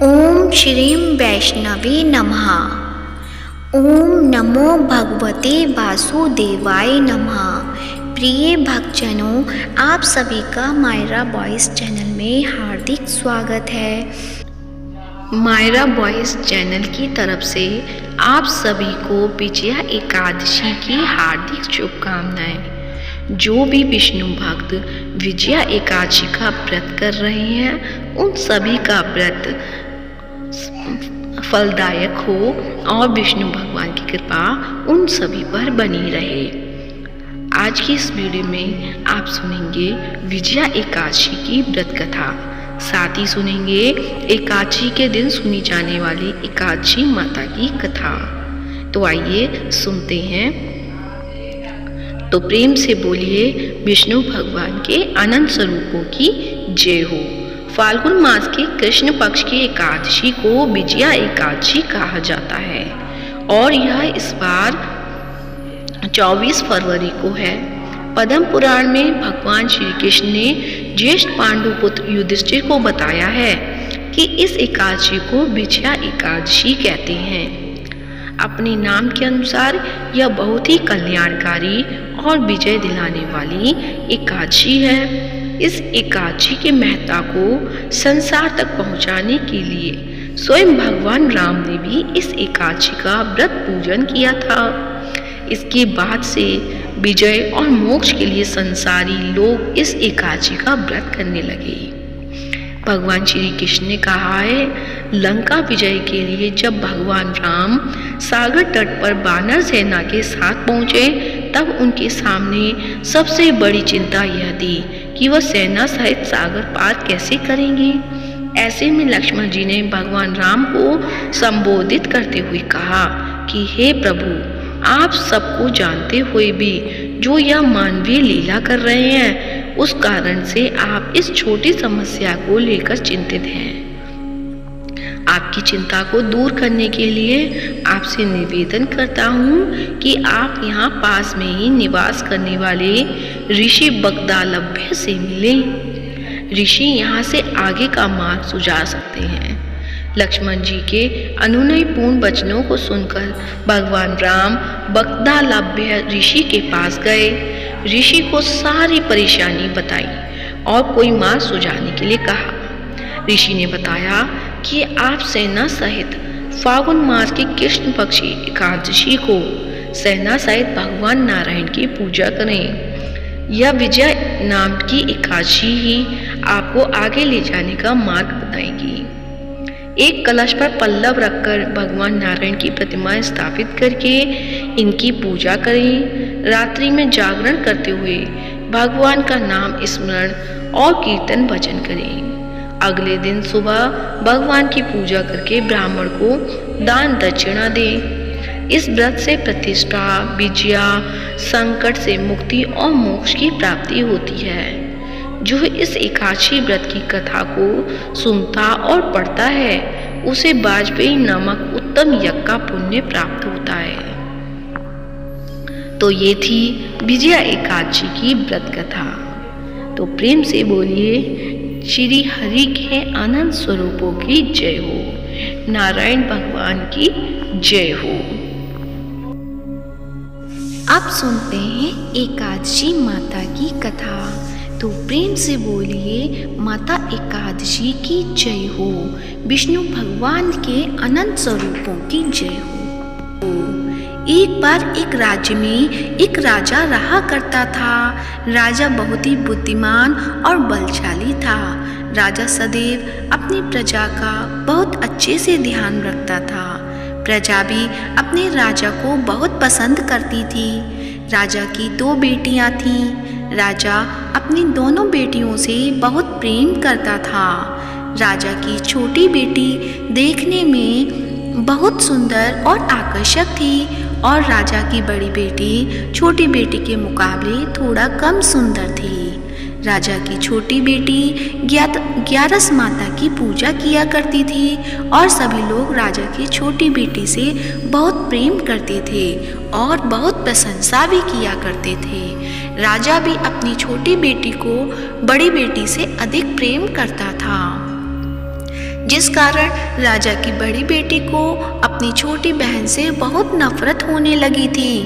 ओम श्रीं वैष्णवे नमः। ओम नमो भगवते वासुदेवाय नमः। प्रिय भक्तजनों, आप सभी का मायरा वॉइस चैनल में हार्दिक स्वागत है। मायरा वॉइस चैनल की तरफ से आप सभी को विजया एकादशी की हार्दिक शुभकामनाएं। जो भी विष्णु भक्त विजया एकादशी का व्रत कर रहे हैं, उन सभी का व्रत फलदायक हो और विष्णु भगवान की कृपा उन सभी पर बनी रहे। आज की इस वीडियो में आप सुनेंगे विजया एकादशी की व्रत कथा, साथ ही सुनेंगे एकादशी के दिन सुनी जाने वाली एकादशी माता की कथा। तो आइए सुनते हैं। तो प्रेम से बोलिए विष्णु भगवान के अनंत स्वरूपों की जय हो। फाल्गुन मास के कृष्ण पक्ष की एकादशी को विजया एकादशी कहा जाता है और यह इस बार 24 फरवरी को है। पद्म पुराण में भगवान श्री कृष्ण ने ज्येष्ठ पांडु पुत्र युधिष्ठिर को बताया है कि इस एकादशी को विजया एकादशी कहते हैं। अपने नाम के अनुसार यह बहुत ही कल्याणकारी और विजय दिलाने वाली एकादशी है। इस एकादशी की महत्ता को संसार तक पहुंचाने के लिए स्वयं भगवान राम ने भी इस एकादशी का व्रत पूजन किया था। इसके बाद से विजय और मोक्ष के लिए संसारी लोग इस एकादशी का व्रत करने लगे। भगवान श्री कृष्ण ने कहा है, लंका विजय के लिए जब भगवान राम सागर तट पर वानर सेना के साथ पहुंचे, तब उनके सामने सबसे बड़ी चिंता यह थी कि वह सेना सहित सागर पार कैसे करेंगे। ऐसे में लक्ष्मण जी ने भगवान राम को संबोधित करते हुए कहा कि हे प्रभु, आप सबको जानते हुए भी जो यह मानवीय लीला कर रहे हैं, उस कारण से आप इस छोटी समस्या को लेकर चिंतित हैं। आपकी चिंता को दूर करने के लिए आपसे निवेदन करता हूँ कि आप यहाँ पास में ही निवास करने वाले ऋषि बगदालभ्य से मिलें। ऋषि यहाँ से आगे का मार्ग सुझा सकते हैं। लक्ष्मण जी के अनुनयपूर्ण वचनों को सुनकर भगवान राम बगदालभ्य ऋषि के पास गए। ऋषि को सारी परेशानी बताई और कोई मार्ग सुझाने के लिए कहा। ऋषि ने बताया कि आप सेना सहित फाल्गुन मास की कृष्ण पक्ष एकादशी को सेना सहित भगवान नारायण की पूजा करें। यह विजय नाम की एकादशी ही आपको आगे ले जाने का मार्ग बताएगी। एक कलश पर पल्लव रखकर भगवान नारायण की प्रतिमा स्थापित करके इनकी पूजा करें। रात्रि में जागरण करते हुए भगवान का नाम स्मरण और कीर्तन भजन करें। अगले दिन सुबह भगवान की पूजा करके ब्राह्मण को दान दक्षिणा दें। इस व्रत से प्रतिष्ठा, विजया, संकट से मुक्ति और मोक्ष की प्राप्ति होती है। जो इस एकादशी व्रत की कथा को सुनता और पढ़ता है, उसे वाजपेयी नामक उत्तम यज्ञ का पुण्य प्राप्त होता है। तो ये थी विजया एकादशी की व्रत कथा। तो प्रेम से बोलिए श्री हरि के अनंत स्वरूपों की जय हो। नारायण भगवान की जय हो। अब सुनते हैं एकादशी माता की कथा। तो प्रेम से बोलिए माता एकादशी की जय हो। विष्णु भगवान के अनंत स्वरूपों की जय हो। एक बार एक राज्य में एक राजा रहा करता था। राजा बहुत ही बुद्धिमान और बलशाली था। राजा सदैव अपनी प्रजा का बहुत अच्छे से ध्यान रखता था। प्रजा भी अपने राजा को बहुत पसंद करती थी। राजा की 2 बेटियां थीं। राजा अपनी दोनों बेटियों से बहुत प्रेम करता था। राजा की छोटी बेटी देखने में बहुत सुंदर और आकर्षक थी और राजा की बड़ी बेटी छोटी बेटी के मुकाबले थोड़ा कम सुंदर थी। राजा की छोटी बेटी ग्यारस माता की पूजा किया करती थी और सभी लोग राजा की छोटी बेटी से बहुत प्रेम करते थे और बहुत प्रशंसा भी किया करते थे। राजा भी अपनी छोटी बेटी को बड़ी बेटी से अधिक प्रेम करता था। जिस कारण राजा की बड़ी बेटी को अपनी छोटी बहन से बहुत नफरत होने लगी थी।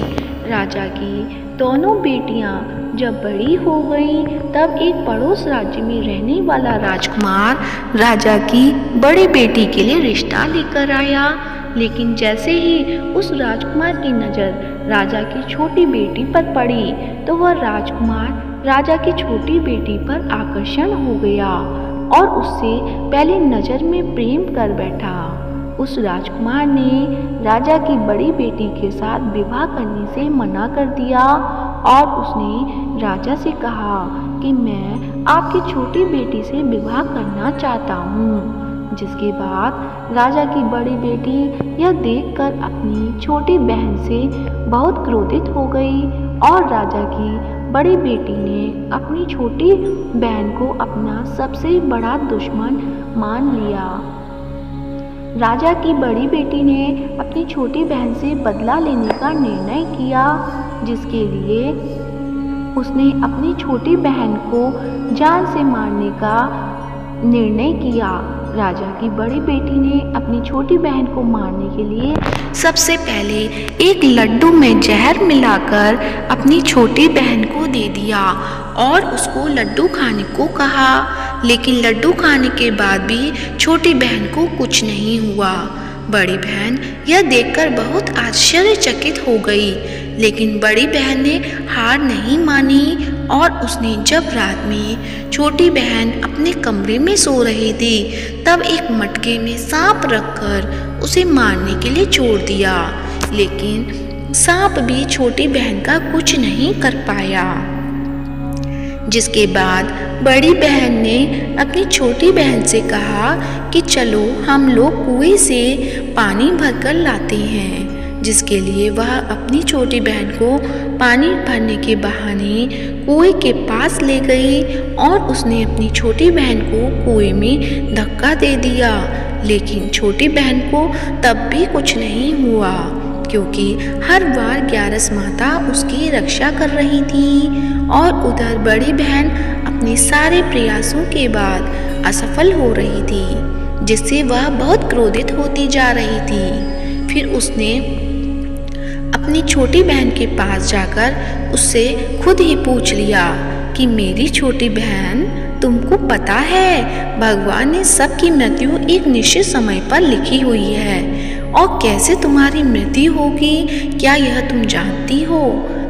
राजा की दोनों बेटियां जब बड़ी हो गईं, तब एक पड़ोस राज्य में रहने वाला राजकुमार राजा की बड़ी बेटी के लिए रिश्ता लेकर आया। लेकिन जैसे ही उस राजकुमार की नज़र राजा की छोटी बेटी पर पड़ी, तो वह राजकुमार राजा की छोटी बेटी पर आकर्षण हो गया और उससे पहली नज़र में प्रेम कर बैठा। उस राजकुमार ने राजा की बड़ी बेटी के साथ विवाह करने से मना कर दिया और उसने राजा से कहा कि मैं आपकी छोटी बेटी से विवाह करना चाहता हूँ। जिसके बाद राजा की बड़ी बेटी यह देखकर अपनी छोटी बहन से बहुत क्रोधित हो गई और राजा की बड़ी बेटी ने अपनी छोटी बहन को अपना सबसे बड़ा दुश्मन मान लिया। राजा की बड़ी बेटी ने अपनी छोटी बहन से बदला लेने का निर्णय किया, जिसके लिए उसने अपनी छोटी बहन को जान से मारने का निर्णय किया। राजा की बड़ी बेटी ने अपनी छोटी बहन को मारने के लिए सबसे पहले एक लड्डू में जहर मिलाकर अपनी छोटी बहन को दे दिया और उसको लड्डू खाने को कहा। लेकिन लड्डू खाने के बाद भी छोटी बहन को कुछ नहीं हुआ। बड़ी बहन यह देखकर बहुत आश्चर्यचकित हो गई, लेकिन बड़ी बहन ने हार नहीं मानी और उसने जब रात में छोटी बहन अपने कमरे में सो रही थी, तब एक मटके में सांप रखकर उसे मारने के लिए छोड़ दिया। लेकिन सांप भी छोटी बहन का कुछ नहीं कर पाया। जिसके बाद बड़ी बहन ने अपनी छोटी बहन से कहा कि चलो हम लोग कुएं से पानी भरकर लाते हैं। जिसके लिए वह अपनी छोटी बहन को पानी भरने के बहाने कुएं के पास ले गई और उसने अपनी छोटी बहन को कुएं में धक्का दे दिया। लेकिन छोटी बहन को तब भी कुछ नहीं हुआ, क्योंकि हर बार ग्यारस माता उसकी रक्षा कर रही थी और उधर बड़ी बहन अपने सारे प्रयासों के बाद असफल हो रही थी, जिससे वह बहुत क्रोधित होती जा रही थी। फिर उसने अपनी छोटी बहन के पास जाकर उससे खुद ही पूछ लिया कि मेरी छोटी बहन, तुमको पता है भगवान ने सबकी मृत्यु एक निश्चित समय पर लिखी हुई है और कैसे तुम्हारी मृत्यु होगी, क्या यह तुम जानती हो?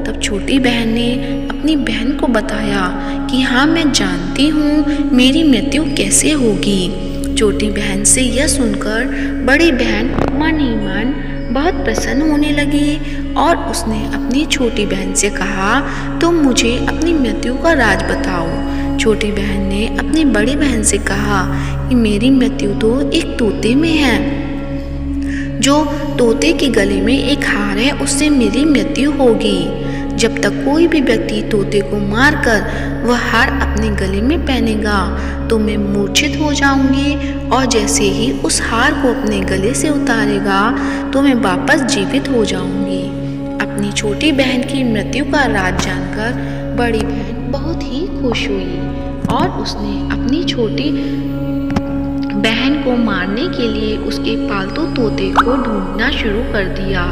तब छोटी बहन ने अपनी बहन को बताया कि हाँ, मैं जानती हूँ मेरी मृत्यु कैसे होगी। छोटी बहन से यह सुनकर बड़ी बहन मन ही मन बहुत प्रसन्न होने लगी और उसने अपनी छोटी बहन से कहा, तुम मुझे अपनी मृत्यु का राज बताओ। छोटी बहन ने अपनी बड़ी बहन से कहा कि मेरी मृत्यु तो एक तोते में है, जो तोते के गले में एक हार है, उससे मेरी मृत्यु होगी। जब तक कोई भी व्यक्ति तोते को मारकर वह हार अपने गले में पहनेगा तो मैं मूर्छित हो जाऊंगी और जैसे ही उस हार को अपने गले से उतारेगा तो मैं वापस जीवित हो जाऊंगी। अपनी छोटी बहन की मृत्यु का राज जानकर बड़ी बहन बहुत ही खुश हुई और उसने अपनी छोटी बहन को मारने के लिए उसके पालतू तोते को ढूंढना शुरू कर दिया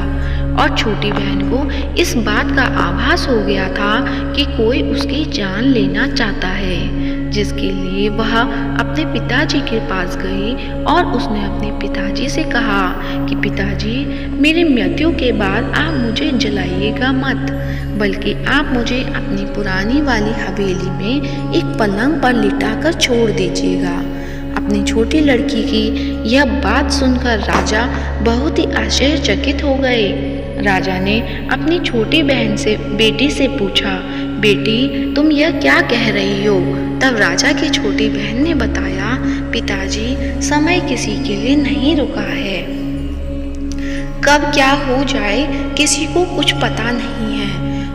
और छोटी बहन को इस बात का आभास हो गया था कि कोई उसकी जान लेना चाहता है, जिसके लिए वह अपने पिताजी के पास गई और उसने अपने पिताजी से कहा कि पिताजी, मेरी मृत्यु के बाद आप मुझे जलाइएगा मत, बल्कि आप मुझे अपनी पुरानी वाली हवेली में एक पलंग पर लिटाकर छोड़ दीजिएगा। अपनी छोटी लड़की की यह बात सुनकर राजा बहुत ही आश्चर्यचकित हो गए। राजा ने अपनी छोटी बहन से बेटी से पूछा, बेटी तुम यह क्या कह रही हो? तब राजा की छोटी बहन ने बताया, पिताजी समय किसी के लिए नहीं रुका है, कब क्या हो जाए किसी को कुछ पता नहीं है।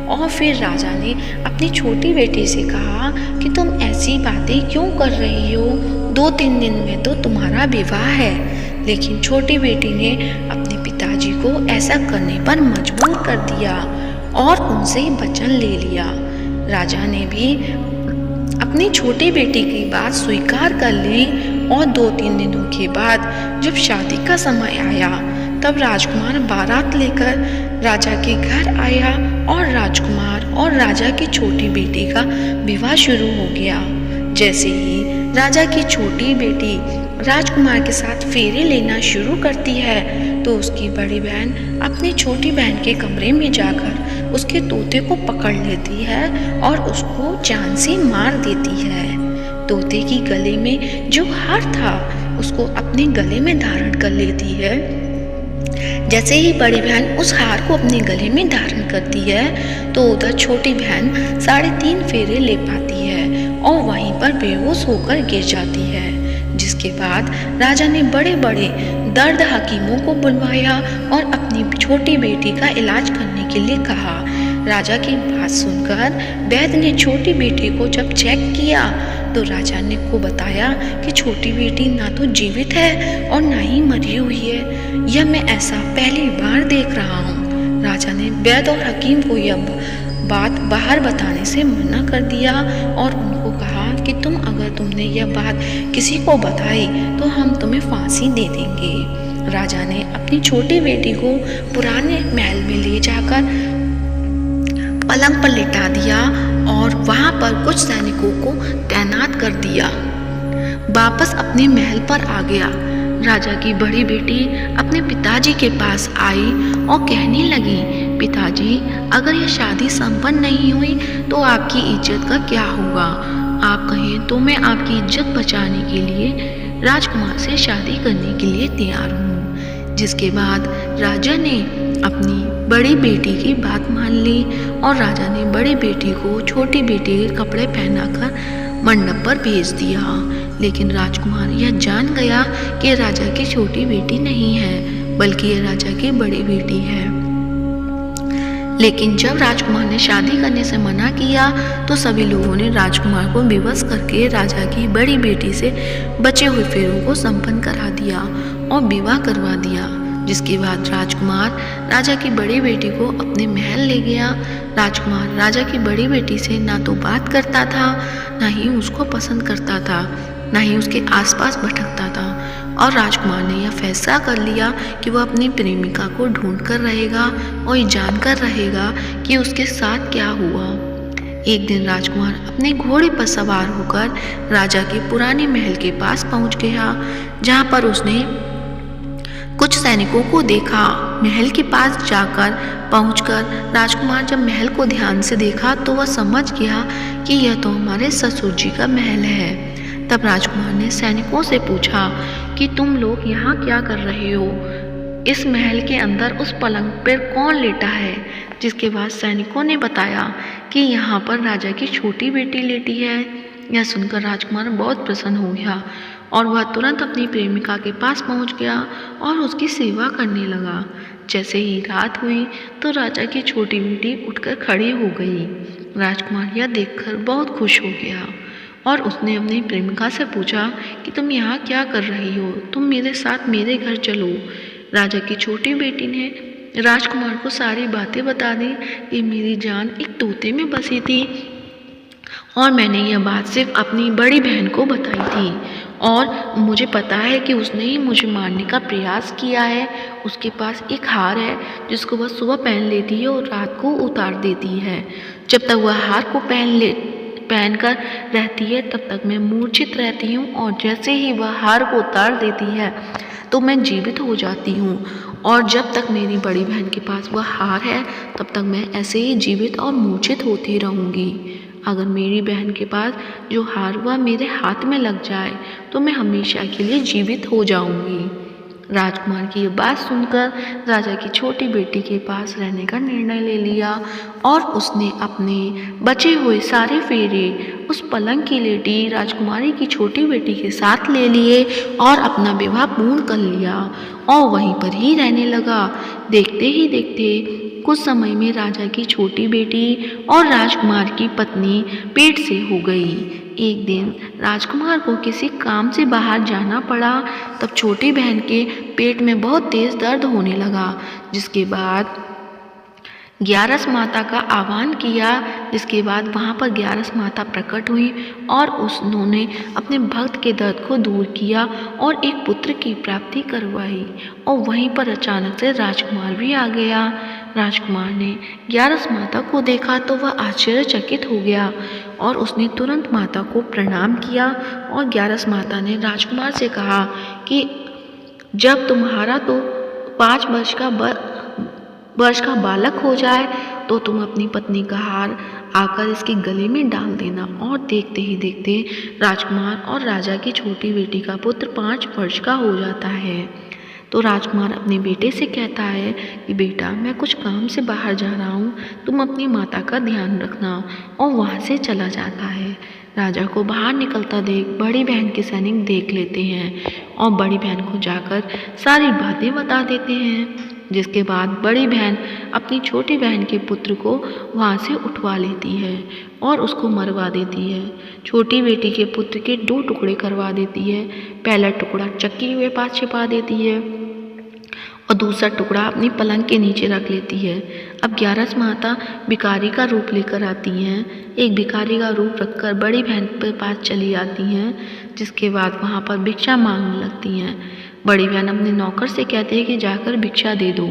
और फिर राजा ने अपनी छोटी बेटी से कहा कि तुम ऐसी बातें क्यों कर रही हो, 2-3 दिन में तो तुम्हारा विवाह है। लेकिन छोटी बेटी ने अपने पिताजी को ऐसा करने पर मजबूर कर दिया और उनसे वचन ले लिया। राजा ने भी अपनी छोटी बेटी की बात स्वीकार कर ली और 2-3 दिनों के बाद जब शादी का समय आया तब राजकुमार बारात लेकर राजा के घर आया और राजकुमार और राजा की छोटी बेटी का विवाह शुरू हो गया। जैसे ही राजा की छोटी बेटी राजकुमार के साथ फेरे लेना शुरू करती है तो उसकी बड़ी बहन अपनी छोटी बहन के कमरे में जाकर उसके तोते को पकड़ लेती है और उसको जान से मार देती है। तोते की गले में जो हार था उसको अपने गले में धारण कर लेती है। जैसे ही बड़ी बहन उस हार को अपने गले में धारण करती है तो उधर छोटी बहन 3.5 फेरे ले पाती है और वहीं पर बेहोश होकर गिर जाती है। जिसके बाद राजा ने बड़े बड़े दर्द हकीमों को बुलवाया और अपनी छोटी बेटी का इलाज करने के लिए कहा। राजा की बात सुनकर वैद्य ने छोटी बेटी को जब चेक किया तो राजा ने को बताया कि छोटी बेटी ना तो जीवित है और ना ही मरी हुई है। यह मैं ऐसा पहली बार देख रहा हूँ। राजा ने वैद्य और हकीम को यह बात बाहर बताने से मना कर दिया और उनको कहा कि अगर तुमने यह बात किसी को बताई तो हम तुम्हें फांसी दे देंगे। राजा ने अपनी छोटी बेटी को पुराने महल में ले जाकर पलंग पर लिटा दिया और वहां पर कुछ सैनिकों को तैनात कर दिया। वापस अपने महल पर आ गया। राजा की बड़ी बेटी अपने पिताजी के पास आई और कहने लगी, पिताजी, अगर यह शादी संपन्न नहीं हुई तो आपकी इज्जत का क्या होगा? आप कहें तो मैं आपकी इज्जत बचाने के लिए राजकुमार से शादी करने के लिए तैयार हूँ। जिसके बाद राजा ने अपनी बड़ी बेटी की बात मान ली और राजा ने बड़ी बेटी को छोटी बेटी के कपड़े पहनाकर मंडप पर भेज दिया। लेकिन राजकुमार यह जान गया कि राजा की छोटी बेटी नहीं है बल्कि यह राजा की बड़ी बेटी है। लेकिन जब राजकुमार ने शादी करने से मना किया तो सभी लोगों ने राजकुमार को विवश करके राजा की बड़ी बेटी से बचे हुए फेरों को संपन्न करा दिया और विवाह करवा दिया। जिसके बाद राजकुमार राजा की बड़ी बेटी को अपने महल ले गया। राजकुमार राजा की बड़ी बेटी से ना तो बात करता था, ना ही उसको पसंद करता था, ना ही उसके आसपास भटकता था और राजकुमार ने यह फैसला कर लिया कि वह अपनी प्रेमिका को ढूंढ कर रहेगा और ये जानकर रहेगा कि उसके साथ क्या हुआ। एक दिन राजकुमार अपने घोड़े पर सवार होकर राजा के पुराने महल के पास पहुंच गया, जहां पर उसने कुछ सैनिकों को देखा। महल के पास जाकर पहुंचकर राजकुमार जब महल को ध्यान से देखा तो वह समझ गया कि यह तो हमारे ससुर जी का महल है। तब राजकुमार ने सैनिकों से पूछा कि तुम लोग यहाँ क्या कर रहे हो? इस महल के अंदर उस पलंग पर कौन लेटा है? जिसके बाद सैनिकों ने बताया कि यहाँ पर राजा की छोटी बेटी लेटी है। यह सुनकर राजकुमार बहुत प्रसन्न हो गया और वह तुरंत अपनी प्रेमिका के पास पहुंच गया और उसकी सेवा करने लगा। जैसे ही रात हुई तो राजा की छोटी बेटी उठकर खड़ी हो गई। राजकुमार यह देखकर बहुत खुश हो गया और उसने अपनी प्रेमिका से पूछा कि तुम यहाँ क्या कर रही हो? तुम मेरे साथ मेरे घर चलो। राजा की छोटी बेटी ने राजकुमार को सारी बातें बता दी कि मेरी जान एक तोते में बसी थी और मैंने यह बात सिर्फ अपनी बड़ी बहन को बताई थी और मुझे पता है कि उसने ही मुझे मारने का प्रयास किया है। उसके पास एक हार है जिसको वह सुबह पहन लेती है और रात को उतार देती है। जब तक वह हार को पहनकर रहती है तब तक मैं मूर्छित रहती हूँ और जैसे ही वह हार को उतार देती है तो मैं जीवित हो जाती हूँ और जब तक मेरी बड़ी बहन के पास वह हार है तब तक मैं ऐसे ही जीवित और मूर्छित होती रहूँगी। अगर मेरी बहन के पास जो हार वह मेरे हाथ में लग जाए तो मैं हमेशा के लिए जीवित हो जाऊंगी। राजकुमार की यह बात सुनकर राजा की छोटी बेटी के पास रहने का निर्णय ले लिया और उसने अपने बचे हुए सारे फेरे उस पलंग की लेटी राजकुमारी की छोटी बेटी के साथ ले लिए और अपना विवाह पूर्ण कर लिया और वहीं पर ही रहने लगा। देखते ही देखते कुछ समय में राजा की छोटी बेटी और राजकुमार की पत्नी पेट से हो गई। एक दिन राजकुमार को किसी काम से बाहर जाना पड़ा। तब छोटी बहन के पेट में बहुत तेज दर्द होने लगा। जिसके बाद ग्यारस माता का आह्वान किया, जिसके बाद वहाँ पर ग्यारस माता प्रकट हुई और उन्होंने अपने भक्त के दर्द को दूर किया और एक पुत्र की प्राप्ति करवाई। और वहीं पर अचानक से राजकुमार भी आ गया। राजकुमार ने ग्यारस माता को देखा तो वह आश्चर्यचकित हो गया और उसने तुरंत माता को प्रणाम किया। और ग्यारस माता ने राजकुमार से कहा कि जब तुम्हारा तो 5 वर्ष का बालक हो जाए तो तुम अपनी पत्नी का हार आकर इसके गले में डाल देना। और देखते ही देखते राजकुमार और राजा की छोटी बेटी का पुत्र 5 वर्ष का हो जाता है। तो राजकुमार अपने बेटे से कहता है कि बेटा, मैं कुछ काम से बाहर जा रहा हूँ, तुम अपनी माता का ध्यान रखना। और वहाँ से चला जाता है। राजा को बाहर निकलता देख बड़ी बहन के सैनिक देख लेते हैं और बड़ी बहन को जाकर सारी बातें बता देते हैं। जिसके बाद बड़ी बहन अपनी छोटी बहन के पुत्र को वहाँ से उठवा लेती है और उसको मरवा देती है। छोटी बेटी के पुत्र के 2 टुकड़े करवा देती है। पहला टुकड़ा चक्की के पास छिपा देती है और दूसरा टुकड़ा अपनी पलंग के नीचे रख लेती है। अब ग्यारस माता भिखारी का रूप लेकर आती हैं। एक भिखारी का रूप रखकर बड़ी बहन के पास चली आती हैं, जिसके बाद वहाँ पर भिक्षा मांगने लगती हैं। बड़ी बहन अपने नौकर से कहती है कि जाकर भिक्षा दे दो,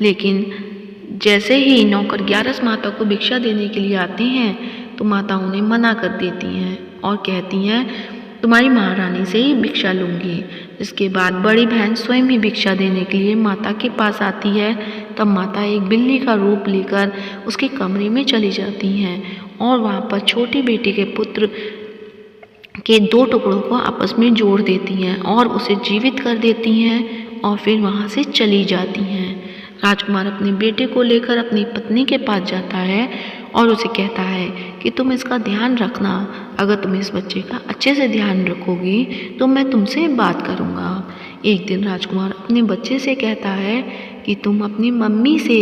लेकिन जैसे ही नौकर ग्यारस माता को भिक्षा देने के लिए आते हैं तो माता उन्हें मना कर देती हैं और कहती हैं तुम्हारी महारानी से ही भिक्षा लूँगी। इसके बाद बड़ी बहन स्वयं ही भिक्षा देने के लिए माता के पास आती है। तब माता एक बिल्ली का रूप लेकर उसके कमरे में चली जाती हैं और वहाँ पर छोटी बेटी के पुत्र के 2 टुकड़ों को आपस में जोड़ देती हैं और उसे जीवित कर देती हैं और फिर वहाँ से चली जाती हैं। राजकुमार अपने बेटे को लेकर अपनी पत्नी के पास जाता है और उसे कहता है कि तुम इसका ध्यान रखना। अगर तुम इस बच्चे का अच्छे से ध्यान रखोगी तो मैं तुमसे बात करूँगा। एक दिन राजकुमार अपने बच्चे से कहता है कि तुम अपनी मम्मी से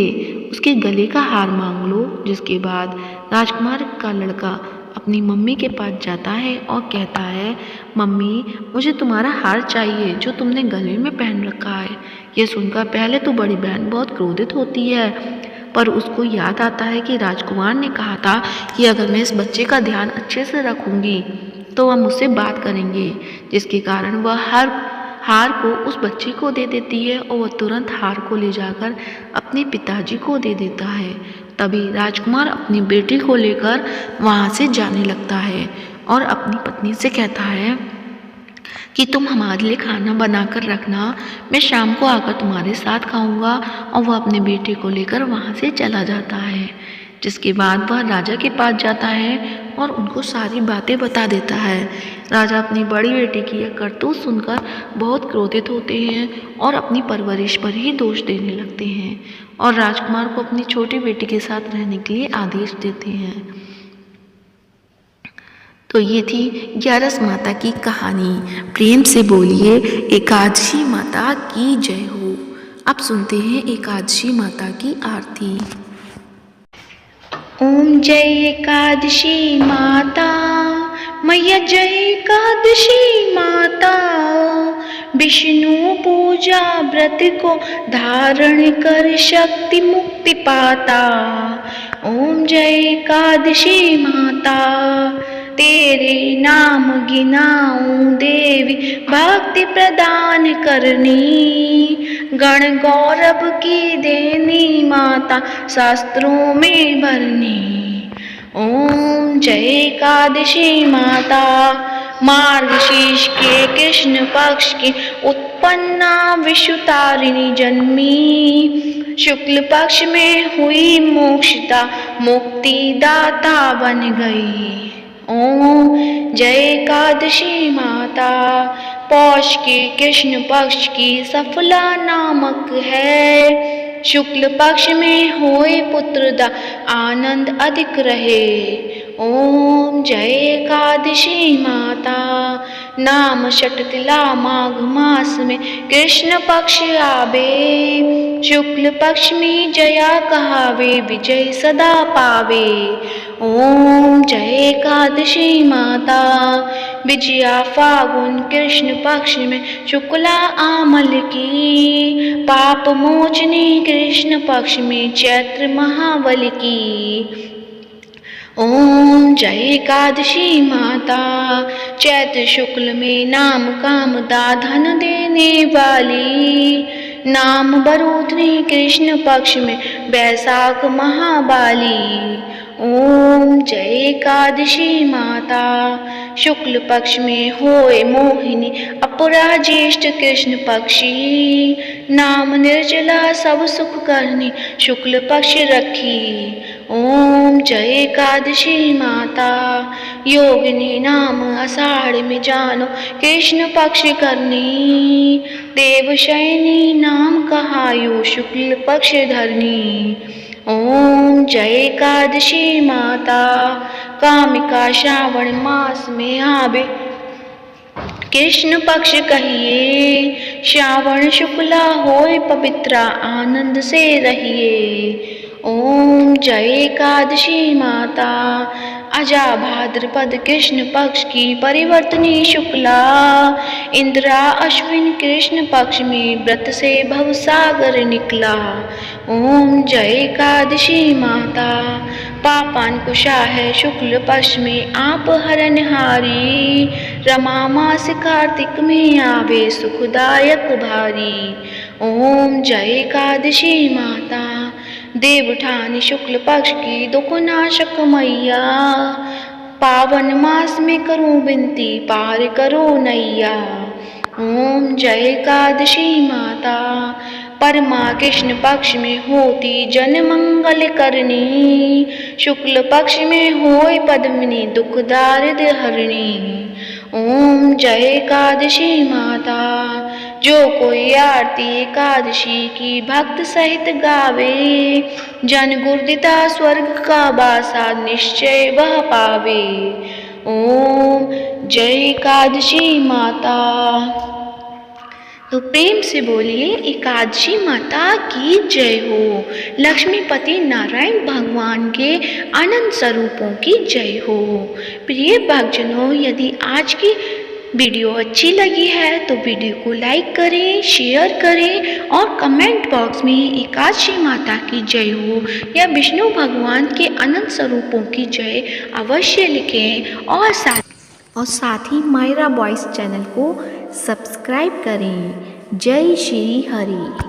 उसके गले का हार मांग लो। जिसके बाद राजकुमार का लड़का अपनी मम्मी के पास जाता है और कहता है मम्मी, मुझे तुम्हारा हार चाहिए जो तुमने गले में पहन रखा है। ये सुनकर पहले तो बड़ी बहन बहुत क्रोधित होती है, पर उसको याद आता है कि राजकुमार ने कहा था कि अगर मैं इस बच्चे का ध्यान अच्छे से रखूँगी तो वह मुझसे बात करेंगे। जिसके कारण वह हार को उस बच्चे को दे देती है और वह तुरंत हार को ले जाकर अपने पिताजी को दे देता है। तभी राजकुमार अपनी बेटी को लेकर वहाँ से जाने लगता है और अपनी पत्नी से कहता है कि तुम हमारे लिए खाना बनाकर रखना, मैं शाम को आकर तुम्हारे साथ खाऊंगा। और वह अपने बेटे को लेकर वहाँ से चला जाता है। जिसके बाद वह राजा के पास जाता है और उनको सारी बातें बता देता है। राजा अपनी बड़ी बेटी की यह करतूत सुनकर बहुत क्रोधित होते हैं और अपनी परवरिश पर ही दोष देने लगते हैं और राजकुमार को अपनी छोटी बेटी के साथ रहने के लिए आदेश देते हैं। तो ये थी ग्यारस माता की कहानी। प्रेम से बोलिए एकादशी माता की जय हो। अब सुनते हैं एकादशी माता की आरती। ओम जय एकादशी माता, मैया जय एकादशी माता। विष्णु पूजा व्रत को धारण कर शक्ति मुक्ति पाता। ओम जय एकादशी माता, तेरे नाम गिनाऊं देवी भक्ति प्रदान करनी। गण गौरव की देनी माता शास्त्रों में भरनी। ओम जय एकादशी माता, मार्गशीर्ष के कृष्ण पक्ष की उत्पन्ना विश्वतारिणी जन्मी। शुक्ल पक्ष में हुई मोक्षता मुक्ति दाता बन गई। ओम जय एकादशी माता, पौष के कृष्ण पक्ष की सफला नामक है। शुक्ल पक्ष में होए पुत्रदा आनंद अधिक रहे। ओम जय एकादशी माता, नाम षटतिला माघ मास में कृष्ण पक्ष आवे। शुक्ल पक्ष में जया कहावे विजय सदा पावे। ओम जय एकादशी माता विजया फागुन कृष्ण पक्ष में शुक्ला आमल की। पाप मोचनी कृष्ण पक्ष में चैत्र महाबल की। ओम जय एकादशी माता चैत्र शुक्ल में नाम कामदा धन देने वाली। नाम बरूधनी कृष्ण पक्ष में वैशाख महाबाली। ओम जय एकादशी माता शुक्ल पक्ष में होए मोहिनी अपरा ज्येष्ठ कृष्ण पक्षी। नाम निर्जला सब सुख करनी शुक्ल पक्ष रखी। ओम जय एकादशी माता योगिनी नाम आषाढ़ में जानो कृष्ण पक्ष करनी। देवशयनी नाम कहायो शुक्ल पक्ष धरनी। ओम जय एकादशी माता कामिका श्रावण मास में आवे कृष्ण पक्ष कहिए। श्रावण शुक्ला होय पवित्रा आनंद से रहिए। ओम जय एकादशी माता अजा भाद्रपद कृष्ण पक्ष की परिवर्तनी शुक्ला। इंद्रा अश्विन कृष्ण पक्ष में व्रत से भवसागर निकला। ओम जय एकादशी माता पापान कुशा है शुक्ल पक्ष में आप हरनहारी। रमा मास कार्तिक में आवे सुखदायक भारी। ओम जय एकादशी माता देवठानी शुक्ल पक्ष की दुख नाशक मैया। पावन मास में करूं विनती पार करो नैया। ओम जय एकादशी माता परमा कृष्ण पक्ष में होती जन मंगल करनी। शुक्ल पक्ष में होय पद्मिनी दुख दारिद्र हरणी। ओम जय एकादशी माता जो कोई आरती एकादशी की भक्त सहित गावे। जन गुरुदिता स्वर्ग का वासा निश्चय वह पावे। ओम जय एकादशी माता। तो प्रेम से बोलिए एकादशी माता की जय हो। लक्ष्मीपति नारायण भगवान के अनंत स्वरूपों की जय हो। प्रिय भक्तजनों, यदि आज की वीडियो अच्छी लगी है तो वीडियो को लाइक करें, शेयर करें और कमेंट बॉक्स में एकादशी माता की जय हो या विष्णु भगवान के अनंत स्वरूपों की जय अवश्य लिखें। और साथ ही मायरा वॉइस चैनल को सब्सक्राइब करें। जय श्री हरि।